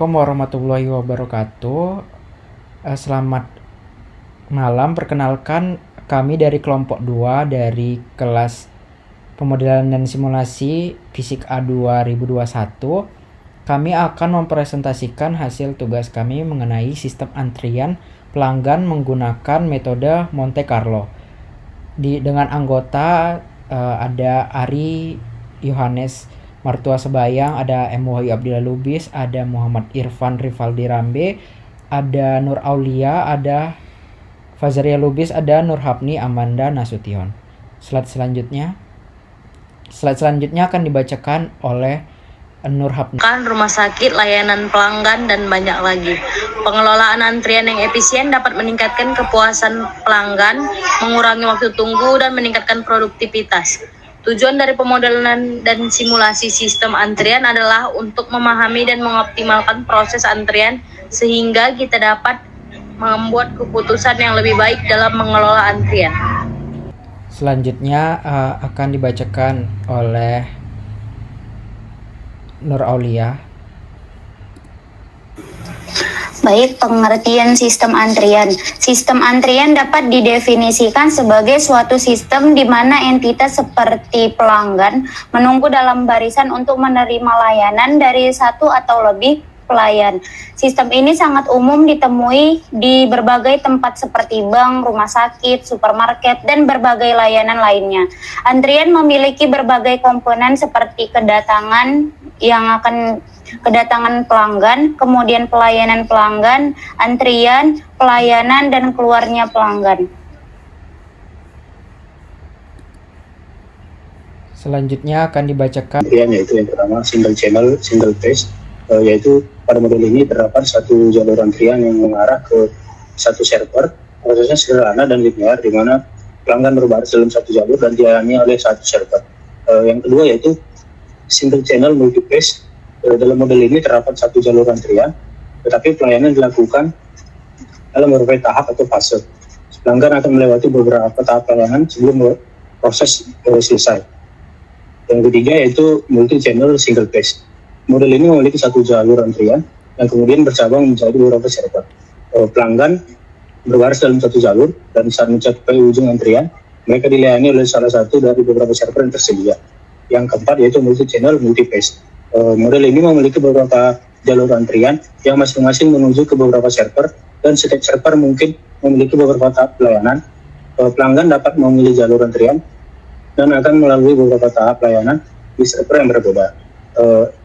Assalamualaikum warahmatullahi wabarakatuh. Selamat malam. Perkenalkan, kami dari kelompok 2 dari kelas Pemodelan dan Simulasi Fisik A 2021. Kami akan mempresentasikan hasil tugas kami mengenai sistem antrian pelanggan menggunakan metode Monte Carlo. Dengan anggota ada Ari Yohanes Martua Sebayang, ada M. Wahyu Abdillah Lubis, ada Muhammad Irfan Rivaldi Rambe, ada Nur Aulia, ada Fazaria Lubis, ada Nur Hapni Amanda Nasution. Slide selanjutnya akan dibacakan oleh Nur Hapni. Rumah sakit, layanan pelanggan, dan banyak lagi. Pengelolaan antrian yang efisien dapat meningkatkan kepuasan pelanggan, mengurangi waktu tunggu, dan meningkatkan produktivitas. Tujuan dari pemodelan dan simulasi sistem antrian adalah untuk memahami dan mengoptimalkan proses antrian sehingga kita dapat membuat keputusan yang lebih baik dalam mengelola antrian. Selanjutnya akan dibacakan oleh Nur Aulia. Baik, pengertian sistem antrian. Sistem antrian dapat didefinisikan sebagai suatu sistem di mana entitas seperti pelanggan menunggu dalam barisan untuk menerima layanan dari satu atau lebih pelayan. Sistem ini sangat umum ditemui di berbagai tempat seperti bank, rumah sakit, supermarket, dan berbagai layanan lainnya. Antrian memiliki berbagai komponen seperti kedatangan pelanggan, kemudian pelayanan pelanggan, antrian, pelayanan, dan keluarnya pelanggan. Selanjutnya akan dibacakan antrian, yaitu yang pertama single channel, single phase, yaitu pada model ini terdapat satu jalur antrian yang mengarah ke satu server. Prosesnya sederhana dan linear, di mana pelanggan berbaris dalam satu jalur dan dilayani oleh satu server. Yang kedua yaitu single channel multi phase. Dalam model ini terdapat satu jalur antrian, tetapi pelayanan dilakukan dalam berbagai tahap atau fase. Pelanggan akan melewati beberapa tahap pelayanan sebelum proses selesai. Yang ketiga yaitu multi channel single phase. Model ini memiliki satu jalur antrian yang kemudian bercabang menjadi beberapa server. Pelanggan berbaris dalam satu jalur dan saat mencapai ujung antrian, mereka dilayani oleh salah satu dari beberapa server yang tersedia. Yang keempat yaitu multi channel multi phase. Model ini memiliki beberapa jalur antrian yang masing-masing menuju ke beberapa server, dan setiap server mungkin memiliki beberapa tahap pelayanan. Pelanggan dapat memilih jalur antrian dan akan melalui beberapa tahap pelayanan di server yang berbeda.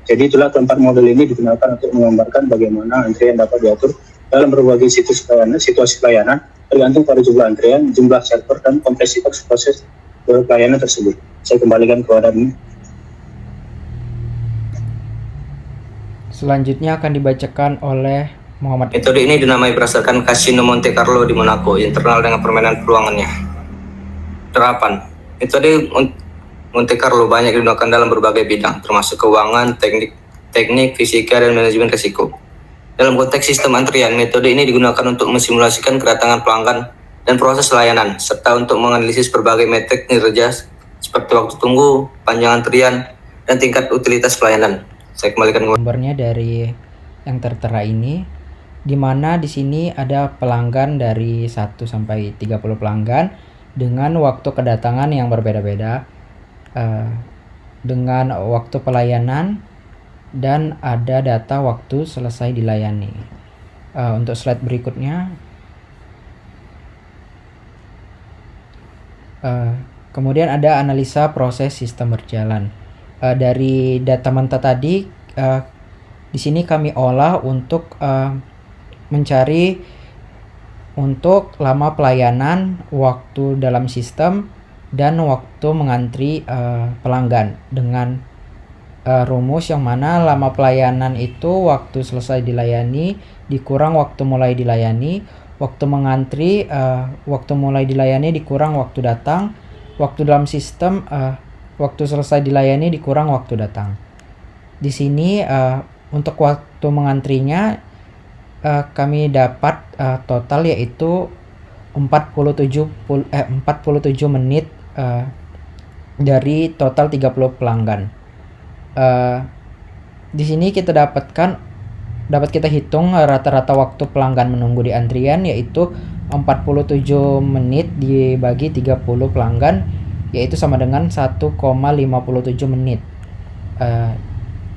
Jadi itulah keempat model ini digunakan untuk menggambarkan bagaimana antrian dapat diatur dalam berbagai situasi pelayanan tergantung pada jumlah antrian, jumlah server, dan kompleksitas proses pelayanan tersebut. Saya kembalikan kepada ini. Selanjutnya akan dibacakan oleh Muhammad. Metode ini dinamai berdasarkan Casino Monte Carlo di Monaco yang terkenal dengan permainan peluangannya. Terapan metode Monte Carlo banyak digunakan dalam berbagai bidang, termasuk keuangan, teknik, fisika, dan manajemen risiko. Dalam konteks sistem antrian, metode ini digunakan untuk mensimulasikan kedatangan pelanggan dan proses layanan, serta untuk menganalisis berbagai metrik kinerja seperti waktu tunggu, panjang antrian, dan tingkat utilitas pelayanan. Saya kembalikan gambarnya dari yang tertera ini, di mana di sini ada pelanggan dari 1 sampai 30 pelanggan dengan waktu kedatangan yang berbeda-beda, dengan waktu pelayanan, dan ada data waktu selesai dilayani. Untuk slide berikutnya, kemudian ada analisa proses sistem berjalan. Dari data mentah tadi, di sini kami olah untuk mencari untuk lama pelayanan, waktu dalam sistem, dan waktu mengantri pelanggan dengan rumus yang mana lama pelayanan itu waktu selesai dilayani dikurang waktu mulai dilayani, waktu mengantri waktu mulai dilayani dikurang waktu datang, waktu dalam sistem waktu selesai dilayani dikurang waktu datang. Di sini untuk waktu mengantrinya kami dapat total yaitu 47 menit dari total 30 pelanggan. Di sini kita dapatkan dapat kita hitung rata-rata waktu pelanggan menunggu di antrian, yaitu 47 menit dibagi 30 pelanggan, yaitu sama dengan 1,57 menit.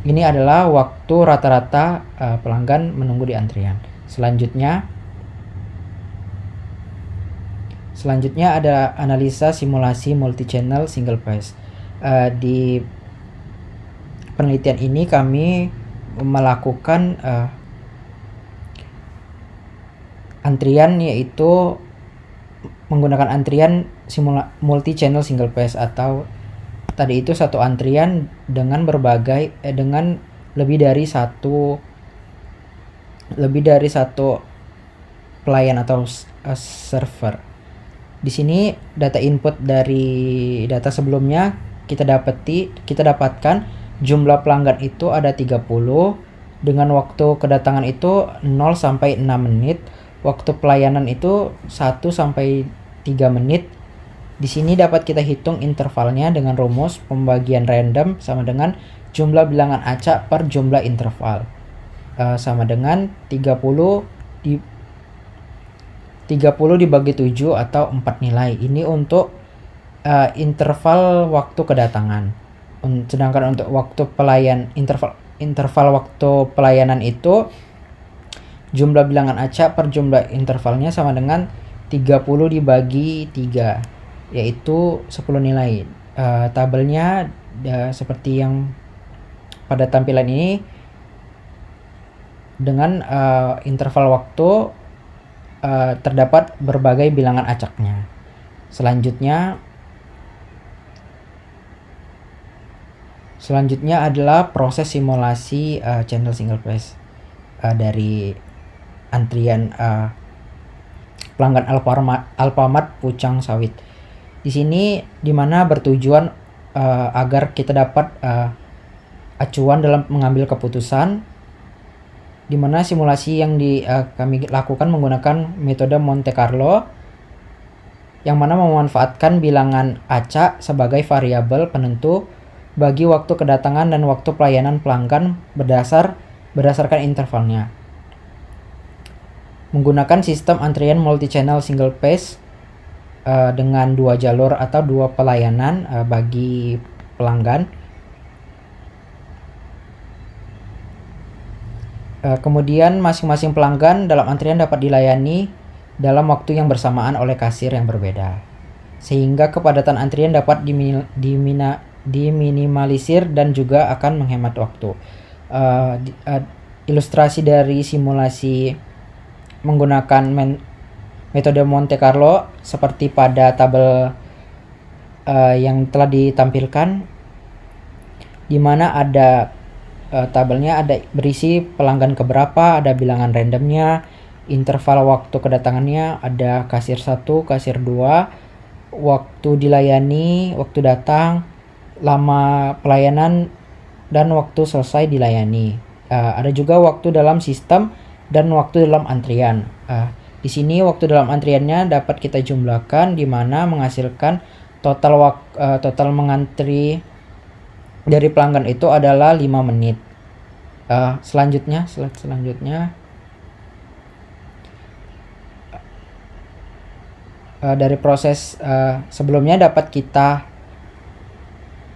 Ini adalah waktu rata-rata pelanggan menunggu di antrian. Selanjutnya ada analisa simulasi multi-channel single phase. Di penelitian ini kami melakukan antrian, yaitu menggunakan antrian multi-channel single phase, atau tadi itu satu antrian dengan dengan lebih dari satu pelayan atau server. Di sini data input dari data sebelumnya kita dapatkan jumlah pelanggan itu ada 30 dengan waktu kedatangan itu 0 sampai 6 menit, waktu pelayanan itu 1 sampai 3 menit. Di sini dapat kita hitung intervalnya dengan rumus pembagian random sama dengan jumlah bilangan acak per jumlah interval, sama dengan 30 dibagi 7 atau 4 nilai. Ini untuk interval waktu kedatangan. Sedangkan untuk waktu interval waktu pelayanan itu jumlah bilangan acak per jumlah intervalnya sama dengan 30 dibagi 3, yaitu 10 nilai. Tabelnya seperti yang pada tampilan ini dengan interval waktu terdapat berbagai bilangan acaknya. Selanjutnya adalah proses simulasi channel single phase dari antrian pelanggan Alfamart Pucang Sawit. Di sini dimana bertujuan agar kita dapat acuan dalam mengambil keputusan, dimana simulasi yang kami lakukan menggunakan metode Monte Carlo, yang mana memanfaatkan bilangan acak sebagai variabel penentu bagi waktu kedatangan dan waktu pelayanan pelanggan berdasarkan intervalnya. Menggunakan sistem antrian multi-channel single phase dengan 2 jalur atau 2 pelayanan bagi pelanggan. Kemudian masing-masing pelanggan dalam antrian dapat dilayani dalam waktu yang bersamaan oleh kasir yang berbeda, sehingga kepadatan antrian dapat diminimalisir dan juga akan menghemat waktu. Ilustrasi dari simulasi menggunakan metode Monte Carlo seperti pada tabel yang telah ditampilkan, di mana ada tabelnya ada berisi pelanggan keberapa, ada bilangan randomnya, interval waktu kedatangannya, ada kasir 1, kasir 2, waktu dilayani, waktu datang, lama pelayanan, dan waktu selesai dilayani. Ada juga waktu dalam sistem dan waktu dalam antrian. Di sini waktu dalam antriannya dapat kita jumlahkan, di mana menghasilkan total mengantri dari pelanggan itu adalah 5 menit. Selanjutnya dari proses sebelumnya dapat kita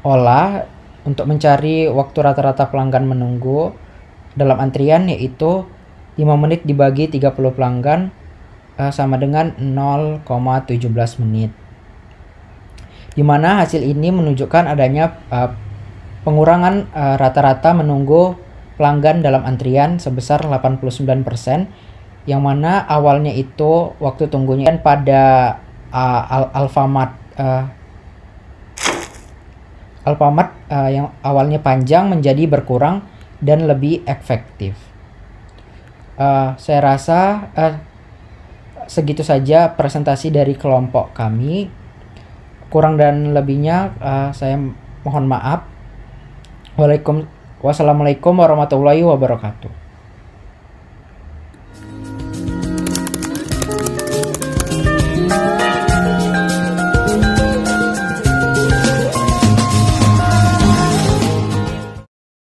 olah untuk mencari waktu rata-rata pelanggan menunggu dalam antrian, yaitu 5 menit dibagi 30 pelanggan sama dengan 0,17 menit. Di mana hasil ini menunjukkan adanya pengurangan rata-rata menunggu pelanggan dalam antrian sebesar 89%, yang mana awalnya itu waktu tunggunya pada Alfamart yang awalnya panjang menjadi berkurang dan lebih efektif. Saya rasa segitu saja presentasi dari kelompok kami. Kurang dan lebihnya saya mohon maaf. Wassalamualaikum warahmatullahi wabarakatuh.